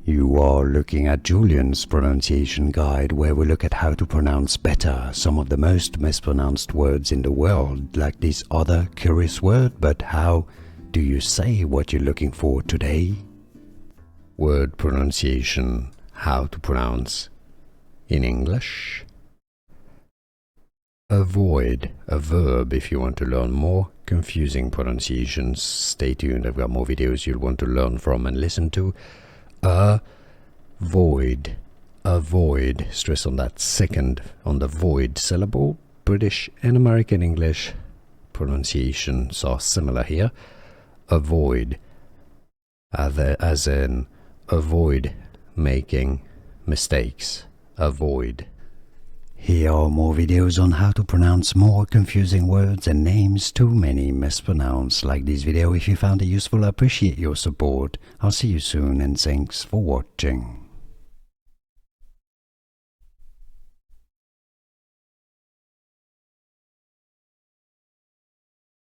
You are looking at Julian's pronunciation guide, where we look at how to pronounce better some of the most mispronounced words in the world, like this other curious word. But how do you say what you're looking for today? Word pronunciation, how to pronounce in English. Avoid, a verb. If you want to learn more confusing pronunciations, stay tuned. I've got more videos you'll want to learn from and listen to. Avoid, avoid. Stress on that second, on the void syllable. British and American English pronunciations are similar here. Avoid, as in avoid making mistakes. Avoid. Here are more videos on how to pronounce more confusing words and names too many mispronounced. Like this video if you found it useful. I appreciate your support. I'll see you soon and thanks for watching.